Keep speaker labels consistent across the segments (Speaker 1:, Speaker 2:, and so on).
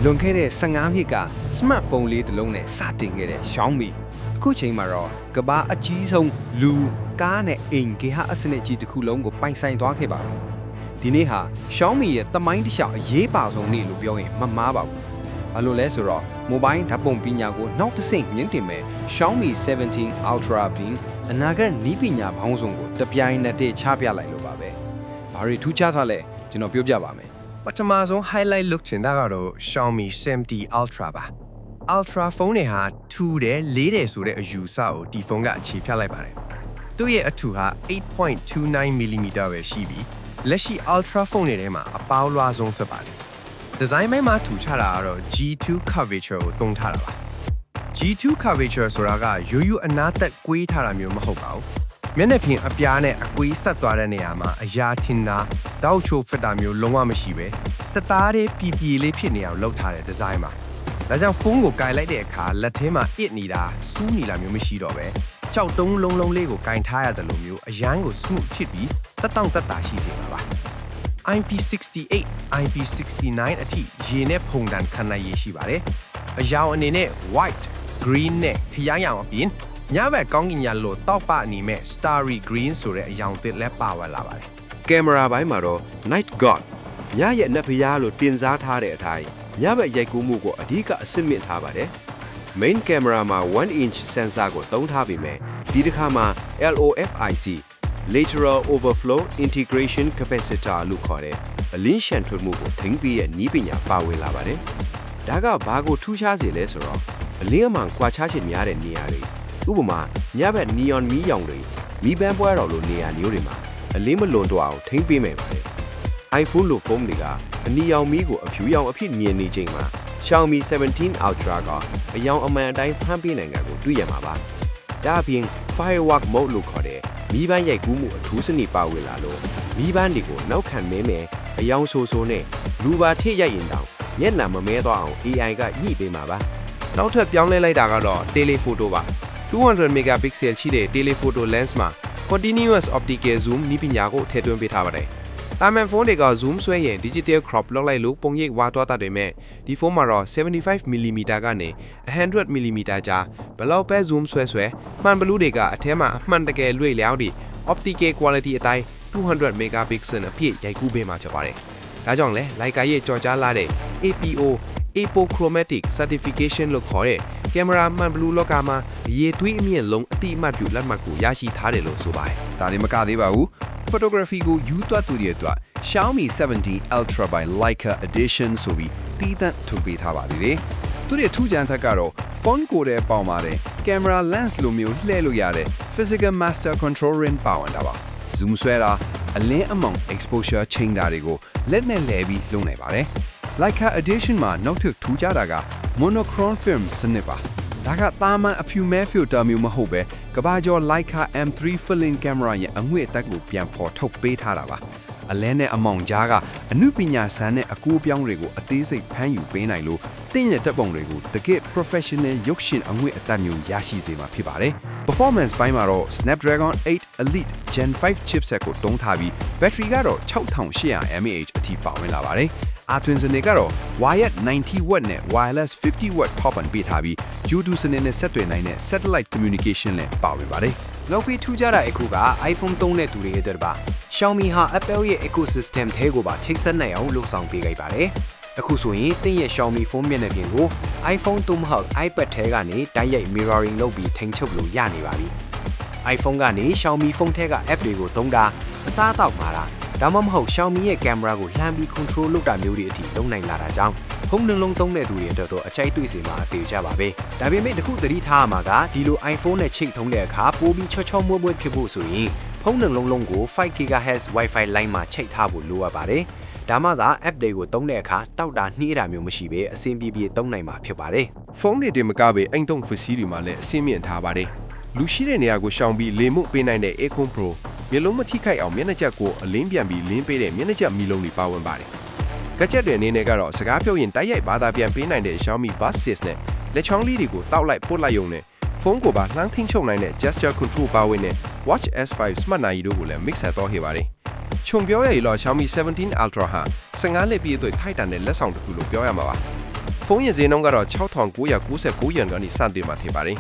Speaker 1: လွန်ခဲ့တဲ့15နှစ်က smartphone လေးတစ်လုံးနဲ့စတင်ခဲ့တဲ့ Xiaomi အခုချိန်မှာတော့ကမ္ဘာအကြီးဆုံးလူကားနဲ့အိမ်ဂေဟအစနစ်ကြီးတစ်ခုလုံးကိုပိုင်ဆိုင်သွားခဲ့ပါပြီ။ဒီနေ့ဟာ Xiaomi ရဲ့သမိုင်းတစ်လျှောက်အရေးပါဆုံးနေ့လို့ပြောရင်မမှားပါဘူး။ဘာလို့လဲဆိုတော့ mobile ဓာတ်ပုံပညာကိုနောက်တစ်ဆင့်မြင့်တင်မဲ့ Xiaomi 17 Ultra ပြင်အနာဂတ်နည်းပညာပေါင်းစုံကိုတပြိုင်နက်တည်းချပြလိုက်လို့ပါပဲ။ဘာတွေထူးခြားသွားလဲကျွန်တော်ပြောပြပါမယ်။
Speaker 2: ပထမဆုံး highlight လုပ်ချင်တာကတော့ Xiaomi 70 Ultra ပါ Ultra ဖုန်းတွေဟာထူတယ်လေးတယ်ဆိုတဲ့အယူဆကိုဒီဖုန်းကအခြေဖြတ်လိုက်ပါတယ်သူ့ရဲ့အထူဟာ 8.29mm ပဲရှိပြီးလက်ရှိ Ultra ဖုန်းတွေထဲမှာအပေါလွှားဆုံးဖြစ်ပါတယ်ဒီဇိုင်းပိုင်းမှာထူခြားတာကတော့ G2 curvature ကိုသုံးထားတာပါ G2 curvature ဆိုတာကရိုးရိုးအနားသက်ကွေးထားတာမျိုးမဟုတ်ပါဘူးမျက်နှာပြင်အပြားနဲ့အကွေးဆက်သွားတဲ့နေရာမှာအရာထင်တာတောက်ချိုဖြစ်တာမျိုးလုံးဝမရှိပဲတသားတည်းပြပြလေးဖြစ်နေအောင်လုပ်ထားတဲ့ဒီဇိုင်းပါဒါကြောင့်ဖုန်းကိုကင်လိုက်တဲ့အခါလက်ထဲမှာအစ်နေတာစူးနေတာမျိုးမရှိတော့ပဲကြောက်တုံးလုံးလုံးလေးကိုကင်ထားရတယ်လို့မျိုးအရန်ကို smooth ဖြစ်ပြီးတက်တောင့်တက်တာရှိစေမှာပါ IP68 IP69 အထိရေနဲ့ဖုန်တန်ခံနိုင်ရရှိပါတယ်အရောင်အနေနဲ့ white green နဲ့ခရမ်းရောင်အပြင်ညဘက်ကောင်းကင်ညာလို့တောက်ပအနေမဲ့ starry green ဆိုတဲ့အရောင်သစ်လက်ပါဝလာပါတယ်ကင်မရာပိုင်းမှာတော့ night god ညရဲ့နက်ဖျားလို့တင်စားထားတဲ့အထိုင်ညဘက်ရိုက်ကူးမှုကိုအဓိကအဆင့်မြင့်ထားပါတယ် main camera မှာ 1-inch sensor ကိုသုံးထားပြီးမြဲဒီတစ်ခါမှာ LOFIC lateral overflow integration capacitor လို့ခေါ်တဲ့အလင်းရှန်ထွက်မှုကိုထိန်းပြီးရဲ့နည်းပညာပါဝင်လာပါတယ်ဒါကဘာကိုထူးခြားစေလဲဆိုတော့အလင်းအမှန်ကွာခြားခြင်းများတဲ့နေရာတွေဥပမာညဘက် neon မီးရောင်တွေမီးပန်းပွဲတော်လိုနေရာမျိုးတွေမှာအလင်းမလွန်တော့အောင်ထိန်းပေးမယ်ပါတယ် iPhone လိုဖုန်းတွေကအနီရောင်မီးကိုအဖြူရောင်အဖြစ်မြင်နေချိန်မှာ Xiaomi 17 Ultra ကအရောင်အမှန်အတိုင်းဖမ်းပေးနိုင်တာကိုတွေ့ရမှာပါဒါအပြင် firework mode လို့ခေါ်တဲ့မီးပန်းရိုက်ကူးမှုအထူးစနစ်ပါဝင်လာလို့မီးပန်းတွေကိုနောက်ခံမဲမဲအယောင်ဆိုးဆိုးနဲ့လူပါထိရိုက်ရင်တောင်မျက်နှာမမဲတော့အောင် AI ကညှိပေးမှာပါနောက်ထပ်ပြောင်းလဲလိုက်တာကတော့ telephoto ပါ200 megapixel ရှိတဲ့ telephoto lens မှာ continuous optical zoom နည်းပညာကိုထည့်သွင်းပေးထားပါတယ်။တာမန်ဖုန်းတွေက zoom ဆွဲရင် digital crop လောက်လိုက်လို့ပုံရိပ်ဝါသွားတတ်တယ်မဲ့ဒီဖုန်းမှာတော့ 75mm ကနေ 100mm ကြားဘလောက်ပဲ zoom ဆွဲမှန်ဘလူးတွေကအထဲမှာအမှန်တကယ်လွေ့လျောင်းပြီး optical quality အတိုင်း200 megapixel အပြည့်ရိုက်ကူးပေးမှာဖြစ်ပါတယ်။ဒါကြောင့်လဲ Leica ရဲ့ကြော်ကြားလာတဲ့ APO Apochromatic certification လို့ခေါ်တဲ့ကင်မရာမှန်ဘလူးလောကမှာရေသွေးအမြင့်လုံးအတိအမှတ်ပြုလက်မှတ်ကိုရရှိထားတယ်လို့ဆိုပါတယ်။ဒါလည်းမကသေးပါဘူး။ photography ကိုယူသွတ်သူတွေအတွက် Xiaomi 70 Ultra by Leica Edition ဆိုပြီးတည်တံ့ထုတ်ပေးထားပါသေးတယ်။သူတို့ထူးခြားချက်ကတော့ phone ကိုတဲ့ပေါင်ပါတယ်ကင်မရာ lens လိုမျိုးလှည့်လို့ရတဲ့ physical master control ring ပါဝင်တာပါ။ zoom ဆွဲတာအလင်းအမောင် exposure ချိန်တာတွေကိုလက်နဲ့လဲပြီးလုပ်နိုင်ပါတယ်။ Leica Edition မှာနောက်ထပ်ထူးခြားတာက monochrome film စနစ်ပါဒါကတာမန်အဖြူမဲ filter မျိုးမဟုတ်ပဲကဘာကျော် Leica M3 film camera ရဲ့အငွေ့အသက်ကိုပြန်ဖော်ထုတ်ပေးထားတာပါအလဲနဲ့အမောင်ကြားကအနုပညာဆန်းနဲ့အကူအပြောင်းတွေကိုအသေးစိတ်ဖမ်းယူပေးနိုင်လို့တင်းရဲ့တပ်ပုံတွေကိုတကယ့် professional ရုပ်ရှင်အငွေ့အသက်မျိုးရရှိစေမှာဖြစ်ပါတယ် performance ပိုင်းမှာတော့ Snapdragon 8 Elite Gen 5 chipset ကိုတုံးထားပြီး battery ကတော့ 6800 mAh အထိပါဝင်လာပါတယ်အာထွင်စနစ်ကတော့ wired 90W နဲ့ wireless 50W ထောက်ပံ့ပေးထားပြီး Bluetooth စနစ်နဲ့ဆက်သွယ်နိုင်တဲ့ satellite communication နဲ့ပါဝင်ပါတယ်။နောက်ပြီးထူးခြားတဲ့အခုက iPhone 3တဲ့သူတွေအတွက်ပါ Xiaomi ဟာ Apple ရဲ့ ecosystem ထဲကိုပါချိတ်ဆက်နိုင်အောင်လုပ်ဆောင်ပေးခဲ့ပါတယ်။အခုဆိုရင်တင်းရဲ့ Xiaomi ဖုန်းမျက်နှာပြင်ကို iPhone 3မဟုတ် iPad ထဲကနေတိုက်ရိုက် mirroring လုပ်ပြီးထိန်းချုပ်လို့ရနေပါပြီ။ iPhone ကနေ Xiaomi ဖုန်းထဲက app တွေကိုသုံးတာအစားအသောက်မှာတာဒါမှမဟုတ် Xiaomi ရဲ့ကင်မရာကိုလှမ်းပြီး control လုပ်တာမျိုးတွေအထိလုပ်နိုင်လာတာကြောင့်ဖုန်းနှလုံးသုံးတဲ့သူတွေအတွက်တော့အချိုက်တွေ့စေမှာအသေးကြပါပဲ။ဒါပေမဲ့တခုသတိထားရမှာကဒီလို iPhone နဲ့ချိတ်ထုံးတဲ့အခါပိုပြီးချောမွေ့ဖြစ်ဖို့ဆိုရင်ဖုန်းနှလုံးလုံးကို 5GHz Wi-Fi line မှာချိတ်ထားဖို့လိုအပ်ပါတယ်။ဒါမှသာ app တွေကိုသုံးတဲ့အခါတောက်တာနှီးတာမျိုးမရှိဘဲအဆင်ပြေပြေသုံးနိုင်မှာဖြစ်ပါတယ်။ဖုန်းတွေတင်မကပဲအိမ်သုံး facility တွေမှာလည်းအဆင်မြင့်ထားပါတယ်။လူရှိတဲ့နေရာကိုရှောင်ပြီးလေမှုတ်ပေးနိုင်တဲ့ Aircon Proမျက်လုံးမထိခိုက်အောင်မျက်နှာချက်ကိုအလင်းပြန်ပြီးလင်းပေးတဲ့မျက်နှာချက်မီလုံးတွေပါဝင်ပါတယ်။ကက်ချက်တွေအနေနဲ့ကတော့စကားပြောရင်တိုက်ရိုက်ဘာသာပြန်ပေးနိုင်တဲ့ Xiaomi Buds 6နဲ့လက်ချောင်းလေးတွေကိုတောက်လိုက်ပုတ်လိုက်ရုံနဲ့ဖုန်းကိုပါလှမ်းထိန်းချုပ်နိုင်တဲ့ gesture control ပါဝင်တဲ့ Watch S5 Smart နာရီတို့ကိုလည်း mix ဆက်တော့ခဲ့ပါတယ်။ခြုံပြောရရင်တော့ Xiaomi 17 Ultra ဟာ15နှစ်ပြည့်အတွက်ထိုက်တန်တဲ့လက်ဆောင်တစ်ခုလို့ပြောရမှာပါ။
Speaker 3: ဖုန်းရဲ့ဈေးနှုန်းကတော့6999ယွမ်ကနေစတင်မှာဖြစ်ပါတယ်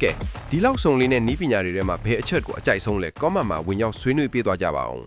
Speaker 3: ကဲဒီလောက်စုံလေးနဲ့နီးပညာတွေထဲမှာဘယ်အချက်ကိုအကြိုက်ဆုံးလဲ comment မှာဝင်ရောက်ဆွေးနွေးပေးသွားကြပါအောင်